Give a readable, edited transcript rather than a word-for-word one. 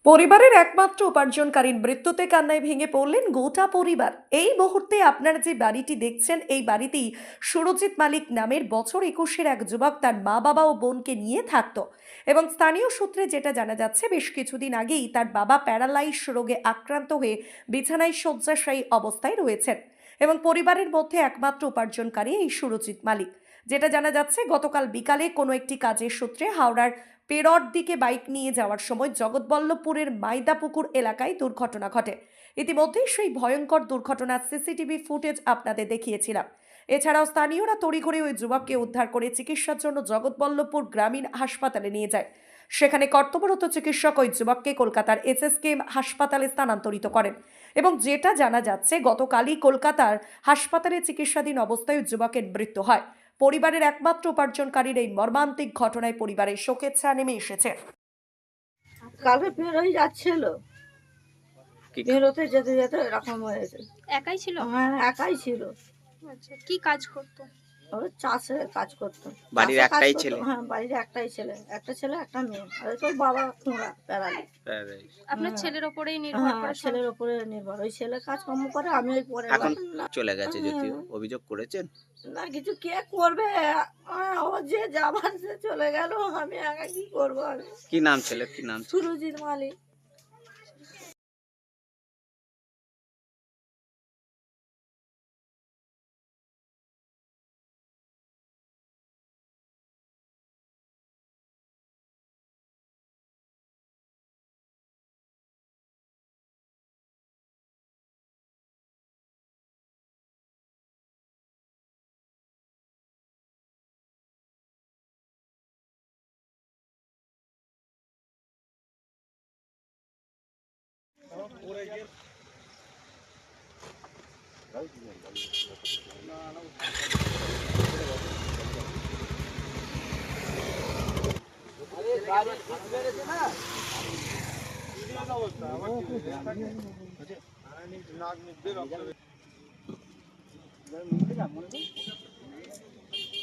পরিবারের একমাত্র উপার্জনকারীর মৃত্যুতে কান্নায় ভেঙে পড়লেন গোটা পরিবার। এই মুহূর্তে আপনারা যে বাড়িটি দেখছেন, এই বাড়িতেই সুরজিৎ মালিক নামের বছর 21-এর এক যুবক তার মা বাবা ও বোনকে নিয়ে থাকতো। এবং স্থানীয় সূত্রে যেটা জানা যাচ্ছে, বেশ কিছুদিন আগেই তার বাবা প্যারালাইস রোগে আক্রান্ত হয়ে বিছানায় শয্যাশায়ী অবস্থায় রয়েছেন। এবং পরিবারের মধ্যে একমাত্র উপার্জনকারী এই সুরজিৎ মালিক। যেটা জানা যাচ্ছে, গতকাল বিকালে কোনো একটি কাজের সূত্রে হাওড়ার পেরোর দিকে বাইক নিয়ে যাওয়ার সময় জগৎবল্লভপুরের মাইদাপুকুর এলাকায় দুর্ঘটনা ঘটে। ইতিমধ্যেই সেই ভয়ঙ্কর দুর্ঘটনার সিসিটিভি ফুটেজ আপনাদের দেখিয়েছিলাম। এছাড়াও স্থানীয়রা তড়িঘড়ি ওই যুবককে উদ্ধার করে চিকিৎসার জন্য জগৎবল্লভপুর গ্রামীণ হাসপাতালে নিয়ে যায়। সেখানে কর্তব্যরত চিকিৎসক ওই যুবককে কলকাতার এসএসকেএম হাসপাতালে স্থানান্তরিত করেন। এবং যেটা জানা যাচ্ছে, গতকালই কলকাতার হাসপাতালে চিকিৎসাধীন অবস্থায় ওই যুবকের মৃত্যু হয়। পরিবারের একমাত্র উপার্জনকারীর এই মর্মান্তিক ঘটনায় পরিবারের শোকের ছায়া নেমে এসেছে। কালকে বেরোই যাচ্ছিল, বেরোতে যেতে যেতে এরকম হয়েছে। একাই ছিল? হ্যাঁ, একাই ছিল। আচ্ছা, কি কাজ করতো? ও চাষে কাজ করতো। বাড়ির চাষে কাজ একটাই করতো। ছেলে? হ্যাঁ, বাড়ির একটাই ছেলে, একটা ছেলে একটা মেয়ে। আর তোর বাবা খুঁড়া প্যারালাইস। আপনার হ্যাঁ। ছেলের ওপরেই নির্ভর হ্যাঁ, করে ছেলের উপরে নির্ভর। ওই ছেলে কাজকর্ম করে, আমি ওই পরে এখন না চলে গেছে, যদিও অভিযোগ করেছেন। না কিছু কে করবে। ও যে যাবার সে চলে গেল, আমি একা কি করবো? আমি কি নাম ছেলের, কি নাম? সুরজিৎ মালিক।